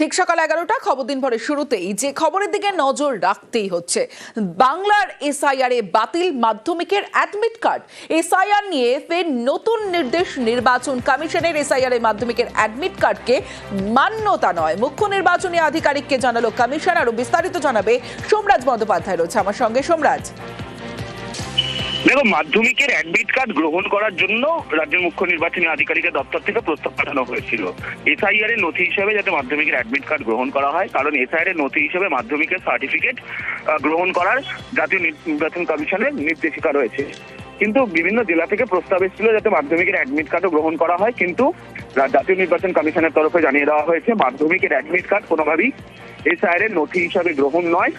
ঠিক সকাল 11টা খবর দিন পরে শুরুতেই যে খবরের দিকে নজর রাখতেই হচ্ছে, বাংলার এসআইআর এ বাতিল মাধ্যমিকের অ্যাডমিট কার্ড। এসআইআর নিয়ে ফের নতুন নির্দেশ নির্বাচন কমিশনের। এসআইআর এ মাধ্যমিকের অ্যাডমিট কার্ডকে মান্যতা নয়, মুখ্য নির্বাচনী আধিকারিককে জানালো কমিশন। আরো বিস্তারিত জানাবে সোমরাজ বন্দ্যোপাধ্যায়, রয়েছে আমার সঙ্গে। সোমরাজ, দেখো, মাধ্যমিকের অ্যাডমিট কার্ড গ্রহণ করার জন্য রাজ্যের মুখ্য নির্বাচনী আধিকারিকের দপ্তর থেকে প্রস্তাব পাঠানো হয়েছিল এসআইআর এর নথি হিসেবে যাতে মাধ্যমিকের অ্যাডমিট কার্ড গ্রহণ করা হয়, কারণ এসআইআর এর নথি হিসেবে মাধ্যমিকের সার্টিফিকেট গ্রহণ করার জাতীয় নির্বাচন কমিশনের নির্দেশিকা রয়েছে। কিন্তু বিভিন্ন জেলা থেকে প্রস্তাব এসেছিল যাতে মাধ্যমিকের অ্যাডমিট কার্ডও গ্রহণ করা হয়, কিন্তু জাতীয় নির্বাচন কমিশনের তরফে জানিয়ে দেওয়া হয়েছে মাধ্যমিকের অ্যাডমিট কার্ড কোনোভাবেই এসআইআর এর নথি হিসাবে গ্রহণ নয়,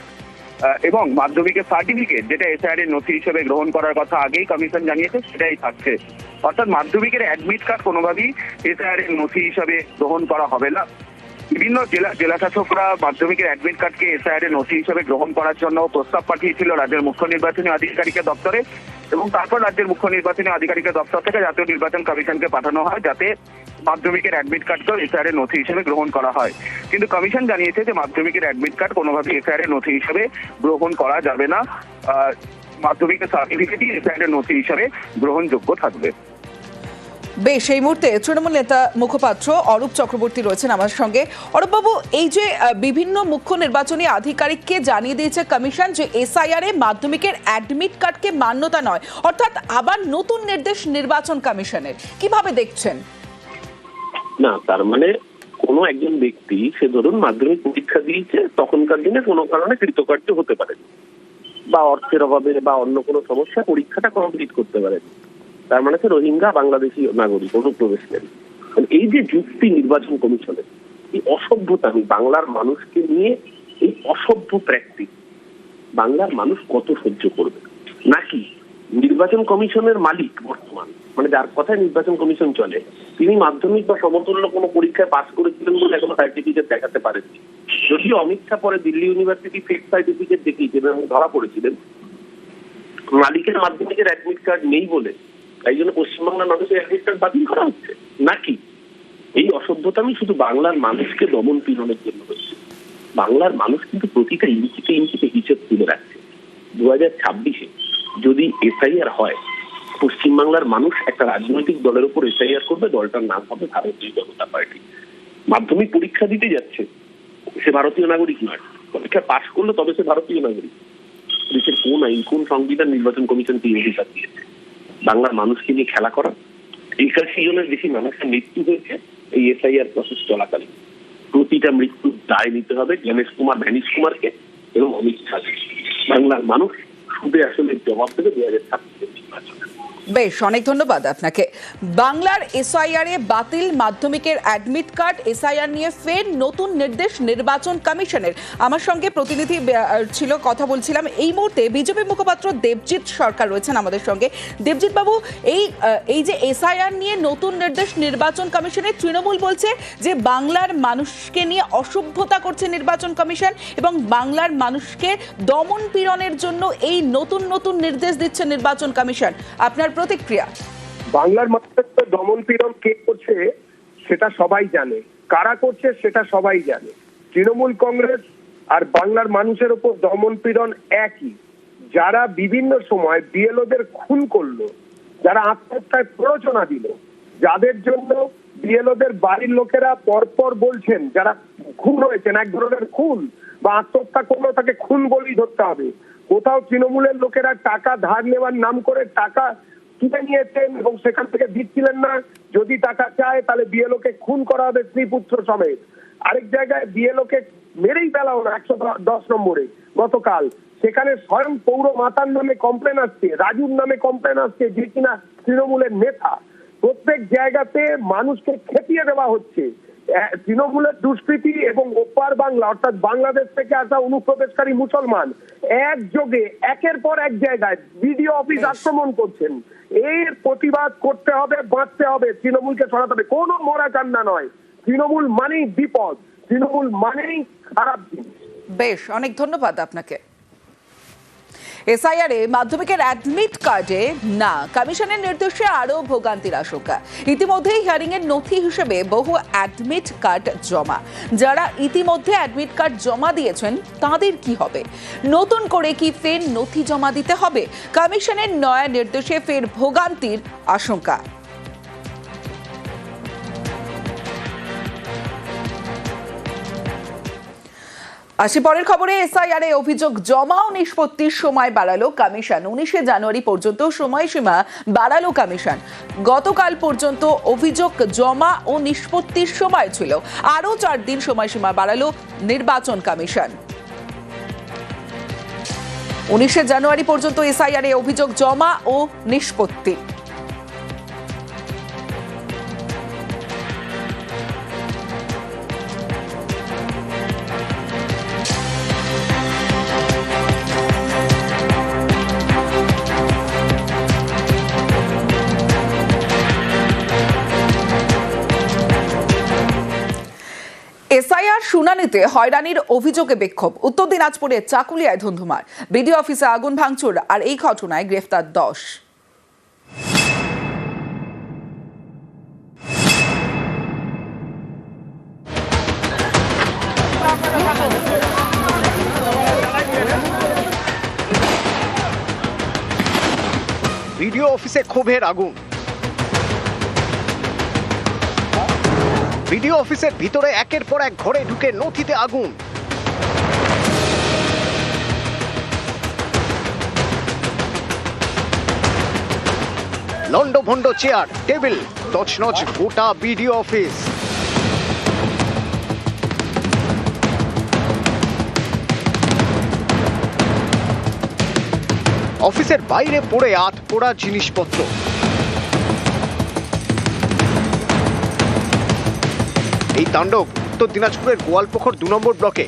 এবং মাধ্যমিকের সার্টিফিকেট যেটা এসআইআর এর নথি হিসেবে গ্রহণ করার কথা আগেই কমিশন জানিয়েছে সেটাই থাকছে। অর্থাৎ মাধ্যমিকের অ্যাডমিট কার্ড কোনোভাবেই এসআইআর এর নথি হিসাবে গ্রহণ করা হবে না। বিভিন্ন জেলা শাসকরা মাধ্যমিকের অ্যাডমিট কার্ডকে এসআইআর এর নথি হিসেবে গ্রহণ করার জন্য প্রস্তাব পাঠিয়েছিল রাজ্যের মুখ্য নির্বাচনী আধিকারিকের দপ্তরে, এবং তারপর রাজ্যের মুখ্য নির্বাচনী আধিকারিকের দপ্তর থেকে জাতীয় নির্বাচন কমিশনকে পাঠানো হয় যাতে মাধ্যমিকের অ্যাডমিট কার্ডকেও এসআইআর এর নথি হিসেবে গ্রহণ করা হয়। কিন্তু কমিশন জানিয়েছে যে মাধ্যমিকের অ্যাডমিট কার্ড কোনোভাবেই এসআইআর এর নথি হিসেবে গ্রহণ করা যাবে না, মাধ্যমিকের সার্টিফিকেটই এসআইআর এর নথি হিসেবে গ্রহণযোগ্য থাকবে। বেশ, এই মুহূর্তে তৃণমূল নেতা মুখপাত্র অরূপ চক্রবর্তী রয়েছেন আমার সঙ্গে। অরূপবাবু, এই যে বিভিন্ন মুখ্য নির্বাচনী আধিকারিককে জানিয়ে দিয়েছে কমিশন যে এসআইআর এ মাধ্যমিকের অ্যাডমিট কার্ডকে মান্যতা নয়, অর্থাৎ আবার নতুন নির্দেশ নির্বাচন কমিশনের, কিভাবে দেখছেন? না, তার মানে কোনো একজন ব্যক্তি, সে ধরুন মাধ্যমিক পরীক্ষা দিয়েছে, তখনকার দিনে কোনো কারণে কৃতকার্য হতে পারে, বা অর্থের অভাবে বা অন্য কোনো সমস্যা পরীক্ষাটা কমপ্লিট করতে পারে, তার মানে সে রোহিঙ্গা বাংলাদেশি নাগরিক, অনুপ্রবেশকারী। এই যে যুক্তি নির্বাচন কমিশনের, এই অসভ্যতা, আমি বাংলার মানুষকে নিয়ে এই অসভ্য প্র্যাকটিস বাংলার মানুষ কত সহ্য করবে? নাকি নির্বাচন কমিশনের মালিক বর্তমান, মানে যার কথায় নির্বাচন কমিশন চলে, তিনি মাধ্যমিক বা সমতুল্য কোনো পরীক্ষায় পাস করেছিলেন বলে এখনো সার্টিফিকেট দেখাতে পারেননি। যদিও অমিত শাহ পরে দিল্লি ইউনিভার্সিটি ফেক সার্টিফিকেট দেখিয়েছেন এবং ধরা পড়েছিলেন। মালিকের মাধ্যমিকের অ্যাডমিট কার্ড নেই বলে তাই জন্য পশ্চিমবাংলার মানুষের অ্যাডমিট কার্ড বাতিল করা হচ্ছে নাকি? এই অসভ্যতামি শুধু বাংলার মানুষকে দমন পীড়নের জন্য হচ্ছে। বাংলার মানুষ কিন্তু প্রতিটা ইঞ্চিতে ইঞ্চিতে হিসেব তুলে রাখছে। 2026-এ যদি এসআইআর হয়, পশ্চিমবাংলার মানুষ একটা রাজনৈতিক দলের উপর এসআইআর করবে, দলটার নাম হবে ভারতীয় জনতা পার্টি। মাধ্যমিক পরীক্ষা দিতে যাচ্ছে, সে ভারতীয় নাগরিক নয়, পরীক্ষা পাশ করলো তবে সে ভারতীয় নাগরিক। দেশের কোন আইন, কোন সংবিধান নির্বাচন কমিশনকে এই অধিকার দিয়েছে বাংলার মানুষকে নিয়ে খেলা করা? 81 জনের বেশি মানুষের মৃত্যু হয়েছে এই এসআইআর প্রসেস চলাকালীন। প্রতিটা মৃত্যুর দায় নিতে হবে জ্ঞানেশ কুমার, ভ্যানিশ কুমারকে এবং অমিত শাহকে। বাংলার মানুষ শুধু আসলে জবাব দেবে 2026 নির্বাচনে। বেশ, অনেক ধন্যবাদ আপনাকে। বাংলার এসআইআর এ বাতিল মাধ্যমিকের অ্যাডমিট কার্ড, এসআইআর নিয়ে ফের নতুন নির্দেশ নির্বাচন কমিশনের। আমার সঙ্গে প্রতিনিধি ছিল, কথা বলছিলাম। এই মুহূর্তে বিজেপি মুখপাত্র দেবজিৎ সরকার রয়েছেন আমাদের সঙ্গে। দেবজিৎ বাবু, এই যে এসআইআর নিয়ে নতুন নির্দেশ নির্বাচন কমিশনের, তৃণমূল বলছে যে বাংলার মানুষকে নিয়ে অসভ্যতা করছে নির্বাচন কমিশন এবং বাংলার মানুষকে দমন পীড়নের জন্য এই নতুন নতুন নির্দেশ দিচ্ছে নির্বাচন কমিশন। আপনার প্রতিক্রিয়া? বাংলার মানুষের দমন পীড়ন কে করছে সেটা সবাই জানে, কারা করছে সেটা সবাই জানে। তৃণমূল কংগ্রেস আর বাংলার মানুষের উপর দমন পীড়ন একই। যারা বিভিন্ন সময় বিএলওদের খুন করলো, যারা আত্মহত্যায় প্ররোচনা দিল, যাদের জন্য বিএলওদের বাড়ির লোকেরা পরপর বলছেন, যারা খুন হয়েছেন, এক ধরনের খুন বা আত্মহত্যা করলো তাকে খুন বলেই ধরতে হবে। কোথাও তৃণমূলের লোকেরা টাকা ধার নেওয়ার নাম করে টাকা তুলে নিয়েছেন এবং সেখান থেকে দিচ্ছিলেন না, যদি টাকা চায় তাহলে বিএলওকে খুন করা হবে স্ত্রী পুত্র সমেত। আরেক জায়গায় বিএলওকে মেরেই ফেলা হলো 110 নম্বরে গতকাল। সেখানে স্বয়ং পৌর মাতার নামে কমপ্লেন আসছে, রাজুর নামে কমপ্লেন আসছে, যে কিনা তৃণমূলের নেতা। প্রত্যেক জায়গাতে মানুষকে খেপিয়ে দেওয়া হচ্ছে। তৃণমূলের দুষ্কৃতি এবং ওপার বাংলা, অর্থাৎ বাংলাদেশ থেকে আসা অনুপ্রবেশকারী মুসলমান একযোগে একের পর এক জায়গায় বিডিও অফিস আক্রমণ করছেন। এর প্রতিবাদ করতে হবে, বাঁচতে হবে, তৃণমূলকে সরাতে হবে। কোনো মরা কান্না নয়, তৃণমূল মানেই বিপদ, তৃণমূল মানেই খারাপ জিনিস। বেশ, অনেক ধন্যবাদ আপনাকে। এসআইআরে মাধ্যমিকের অ্যাডমিট কার্ডে না, কমিশনের নির্দেশে আরও ভোগান্তির আশঙ্কা। ইতিমধ্যেই হিয়ারিং এর নথি হিসেবে বহু অ্যাডমিট কার্ড জমা। যারা ইতিমধ্যে অ্যাডমিট কার্ড জমা দিয়েছেন তাদের কি হবে? নতুন করে কি ফের নথি জমা দিতে হবে? কমিশনের নয়া নির্দেশে ফের ভোগান্তির আশঙ্কা। আসি পরের খবরে। এসআইআর অভিযোগ জমা ও নিষ্পত্তির সময় বাড়ালো কমিশন। 19শে জানুয়ারি পর্যন্ত সময়সীমা বাড়ালো কমিশন। গতকাল পর্যন্ত অভিযোগ জমা ও নিষ্পত্তির সময় ছিল, আরও 4 দিন সময়সীমা বাড়ালো নির্বাচন কমিশন। 19শে জানুয়ারি পর্যন্ত এসআইআর অভিযোগ জমা ও নিষ্পত্তি। এসআইআর শুনানিতে হয়রানির অভিযোগে বিক্ষোভ। উত্তর দিনাজপুরে চাকুলিয়ায় ধুন্ধুমার, বিডিও অফিসে আগুন ভাঙচুর, আর এই ঘটনায় গ্রেফতার 10। বিডিও অফিসে ক্ষোভের আগুন। বিডিও অফিসের ভিতরে একের পর এক ঘরে ঢুকে নথিতে আগুন। লন্ডভন্ড চেয়ার, টেবিল, তছনছ গোটা বিডিও অফিস। অফিসের বাইরে পড়ে আধ পোড়া জিনিসপত্র। এই তাণ্ডব উত্তর দিনাজপুরের গোয়ালপুখর 2 নম্বর ব্লকে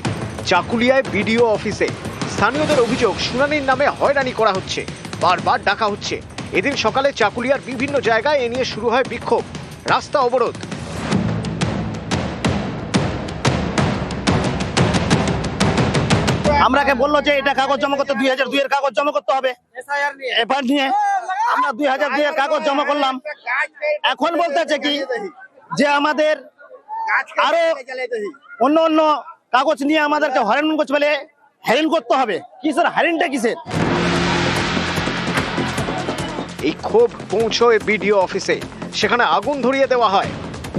চাকুলিয়ায় বিডিও অফিসে। স্থানীয়দের অভিযোগ শুনানির নামে হয়রানি করা হচ্ছে, বারবার ডাকা হচ্ছে। এদিন সকালে চাকুলিয়ার বিভিন্ন জায়গায় এ নিয়ে শুরু হয় বিক্ষোভ, রাস্তা অবরোধ। আমরাকে বললো যে এটা কাগজ জমা করতে 2002 এর কাগজ জমা করতে হবে। এবার নিয়ে আমরা 2002 এর কাগজ জমা করলাম। এখন বলতেছে কি যে আমাদের আরো অন্য অন্য কাগজ নিয়ে আমাদেরকে হয়রান করছে, বলে হ্যারেন করতে হবে। কিসের হ্যারেনটা কিসের? এই ক্ষোভ পৌঁছয় বিডিও অফিসে, সেখানে আগুন ধরিয়ে দেওয়া হয়।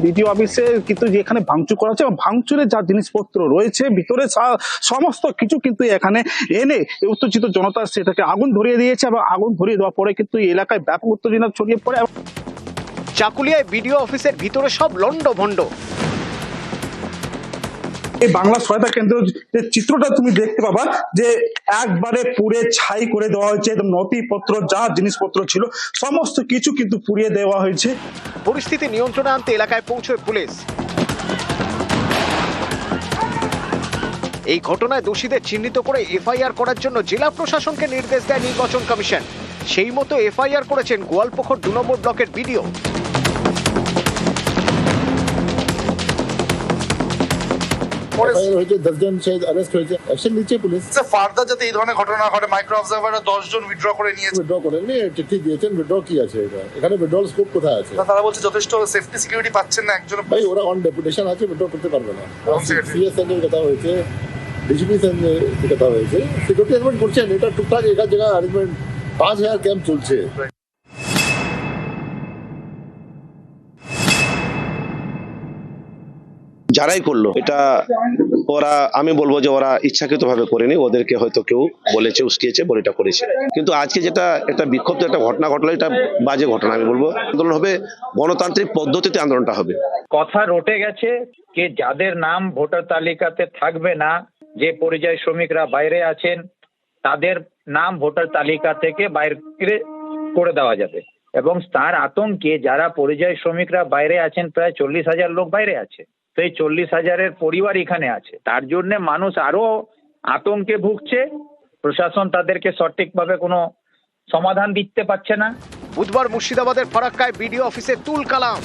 বিডিও অফিসে কিন্তু যেখানে ভাঙচুর করা হচ্ছে, ভাঙচুরের যা জিনিসপত্র রয়েছে ভিতরে সমস্ত কিছু কিন্তু এখানে এনে উত্তেজিত জনতা সেটাকে আগুন ধরিয়ে দিয়েছে, এবং আগুন ধরিয়ে দেওয়ার পরে কিন্তু এই এলাকায় ব্যাপক উত্তেজনা ছড়িয়ে পড়ে। চাকুলিয়ায় বিডিও অফিসের ভিতরে সব লন্ডভন্ড। এই বাংলা সহায়তা কেন্দ্রের যে চিত্রটা তুমি দেখতে পাবা, যে একবারে পুড়ে ছাই করে দেওয়া হয়েছে। নথিপত্র যা জিনিসপত্র ছিল সমস্ত কিছু কিন্তু পুড়িয়ে দেওয়া হয়েছে। পরিস্থিতি নিয়ন্ত্রণে আনতে এলাকায় পৌঁছয় পুলিশ। এই ঘটনায় দোষীদের চিহ্নিত করে এফআইআর করার জন্য জেলা প্রশাসনকে নির্দেশ দেয় নির্বাচন কমিশন। সেই মতো এফআইআর করেছেন গোয়ালপুখর 2 নম্বর ব্লকের বিডিও। হয়েছে 10 জন অ্যারেস্ট হয়েছে, অ্যাকশন নিচ্ছে পুলিশ। ফার্দার যাতে এই ধরনের ঘটনা ঘটে, মাইক্রো অবজারভাররা 10 জন উইথড্র করে নিয়েছে। উইথড্র করেননি, চিঠি দিয়েছেন। উইথড্র কি আছে এটা? এখানে উইথড্রল স্কোপ কোথায় আছে? তারা বলছে যথেষ্ট সেফটি সিকিউরিটি পাচ্ছেন না একজন। ভাই ওরা অন ডেপুটেশন আছে, উইথড্র করতে পারবে না। সিএস সঙ্গে কথা হয়েছে, ডিজিপি সঙ্গে কথা হয়েছে, সিকিউরিটি অ্যারেঞ্জমেন্ট করছেন। এটা টুকটাক এখান জায়গায় অ্যারেঞ্জমেন্ট 5000 ক্যাম্প চলছে। যারাই করলো এটা, ওরা আমি বলবো যে ওরা ইচ্ছাকৃতভাবে করেনি, ওদেরকে হয়তো কেউ বলেছে, উস্কিয়েছে বলে এটা করেছে। কিন্তু আজকে যেটা একটা বিক্ষুব্ধ একটা ঘটনা ঘটলো, এটা বাজে ঘটনা। আমি বলবো আন্দোলন হবে গণতান্ত্রিক পদ্ধতিতে, আন্দোলনটা হবে। কথা রটে গেছে যে যাদের নাম ভোটার তালিকাতে থাকবে না, যে পরিযায়ী শ্রমিকরা বাইরে আছেন, তাদের নাম ভোটার তালিকা থেকে বাইরে করে দেওয়া যাবে। এবং তার আতঙ্কে যারা পরিযায়ী শ্রমিকরা বাইরে আছেন, প্রায় 40,000 লোক বাইরে আছে। তো এই 40,000-এর পরিবার এখানে আছে, তার জন্য মানুষ আরো আতঙ্কে ভুগছে। প্রশাসন তাদেরকে সঠিকভাবে কোনো সমাধান দিতে পারছে না। বুধবার মুর্শিদাবাদের ফারাক্কায় বিডিও অফিসে তুল কালাম।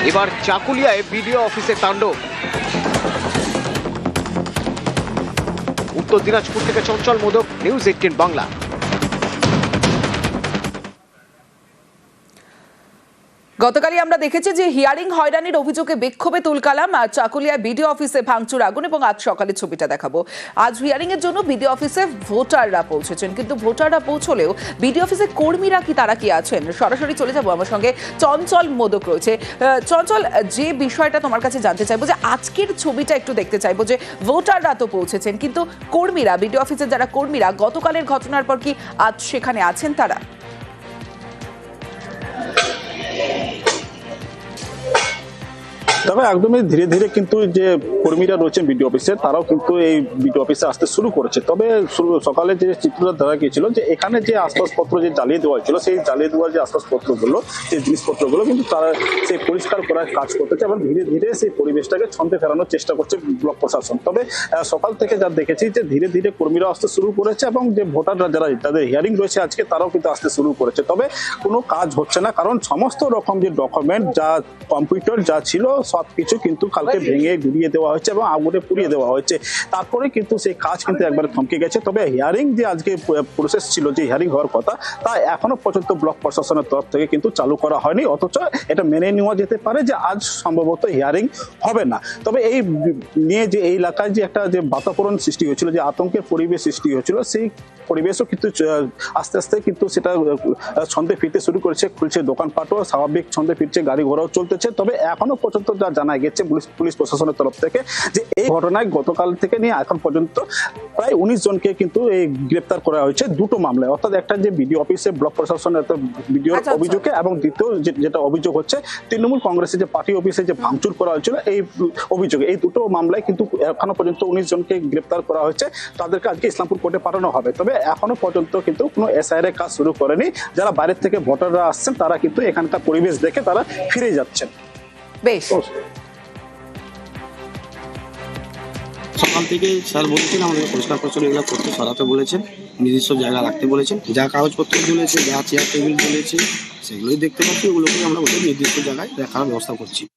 এবার চাকুলিয়ায় বিডিও অফিসে তাণ্ডব। উত্তর দিনাজপুর থেকে চঞ্চল মোদক, নিউজ 18 বাংলা। গতকালই আমরা দেখেছি যে হিয়ারিং হয়রানির অভিযোগে বিক্ষোভে তুলকালাম আর চাকুলিয়া বিডিও অফিসে ভাঙচুর আগুন, এবং আজ সকালে ছবিটা দেখাবো। আজ হিয়ারিং এর জন্য বিডিও অফিসে ভোটাররা পৌঁছেছেন, কিন্তু ভোটাররা পৌঁছলেও বিডিও অফিসে কর্মীরা তারা কি আছেন, সরাসরি চলে যাবো। আমার সঙ্গে চঞ্চল মোদক রয়েছে। চঞ্চল, যে বিষয়টা তোমার কাছে জানতে চাইবো যে আজকের ছবিটা একটু দেখতে চাইবো যে ভোটাররা তো পৌঁছেছেন, কিন্তু কর্মীরা, বিডিও অফিসের যারা কর্মীরা গতকালের ঘটনার পর কি আজ সেখানে আছেন তারা? তবে একদমই ধীরে ধীরে কিন্তু যে কর্মীরা রয়েছেন বিডিও অফিসে, তারাও কিন্তু এই বিডিও অফিসে আসতে শুরু করেছে। তবে সকালে যে চিত্রটা দেখা গিয়েছিল যে এখানে যে আসবাবপত্র যে জ্বালিয়ে দেওয়া হয়েছিল, সেই জ্বালিয়ে দেওয়া যে আসবাবপত্রগুলো, সেই জিনিসপত্রগুলো কিন্তু তারা সেই পরিষ্কার করার কাজ করতেছে এবং ধীরে ধীরে সেই পরিবেশটাকে ছন্দে ফেরানোর চেষ্টা করছে ব্লক প্রশাসন। তবে সকাল থেকে যা দেখেছি যে ধীরে ধীরে কর্মীরা আসতে শুরু করেছে এবং যে ভোটাররা যারা তাদের হিয়ারিং রয়েছে আজকে, তারাও কিন্তু আসতে শুরু করেছে। তবে কোনো কাজ হচ্ছে না, কারণ সমস্ত রকম যে ডকুমেন্ট, যা কম্পিউটার যা ছিল, সবকিছু কিন্তু কালকে ভেঙে গুড়িয়ে দেওয়া হয়েছে এবং আগুনে পুড়িয়ে দেওয়া হয়েছে। তারপরে কিন্তু সেই কাজ কিন্তু একবারে থমকে গেছে। তবে হিয়ারিং যে আজকে প্রসেস ছিল, যে হিয়ারিং হওয়ার কথা, তা এখনো পর্যন্ত ব্লক প্রশাসনের তরফ থেকে কিন্তু চালু করা হয়নি। অথচ এটা মেনে নেওয়া যেতে পারে যে আজ সম্ভবত হিয়ারিং হবে না। তবে এই নিয়ে যে এই এলাকায় যে একটা যে বাতাবরণ সৃষ্টি হয়েছিল, যে আতঙ্কের পরিবেশ সৃষ্টি হয়েছিল, সেই পরিবেশও কিন্তু আস্তে আস্তে কিন্তু সেটা ছন্দে ফিরতে শুরু করেছে। খুলছে দোকানপাটও স্বাভাবিক ছন্দে ফিরছে, গাড়ি ঘোড়াও চলতেছে। তবে এখনো পর্যন্ত যা জানা গেছে পুলিশ প্রশাসনের তরফ থেকে, যে এই ঘটনায় গতকাল থেকে নিয়ে এখন পর্যন্ত প্রায় 19 জনকে কিন্তু এই গ্রেপ্তার করা হয়েছে দুটো মামলায়। অর্থাৎ একটা যে বিডিও অফিসে ব্লক প্রশাসনের বিডিওর অভিযোগে, এবং দ্বিতীয় যেটা অভিযোগ হচ্ছে তৃণমূল কংগ্রেসের যে পার্টি অফিসে যে ভাঙচুর করা হয়েছিল এই অভিযোগে। এই দুটো মামলায় কিন্তু এখনো পর্যন্ত 19 জনকে গ্রেপ্তার করা হয়েছে। তাদেরকে আজকে ইসলামপুর কোর্টে পাঠানো হবে। তবে এখনো পর্যন্ত কিন্তু কোনো এসআইআর এর কাজ শুরু করেনি। যারা বাইরের থেকে ভোটাররা আসছেন, তারা কিন্তু এখানকার পরিবেশ দেখে তারা ফিরে যাচ্ছেন। বেশ, সকাল থেকে স্যার বলেছেন আমাদের পরিষ্কার পরিচ্ছন্ন এগুলো করতে সরাতে বলেছেন, নিজস্ব জায়গা রাখতে বলেছেন। যা কাগজপত্র ঝুলেছে, যা চেয়ার টেবিল ঝুলেছে, সেগুলোই দেখতে পাচ্ছি, ওগুলোকে আমরা ওদের নির্দিষ্ট জায়গায় রাখার ব্যবস্থা করছি।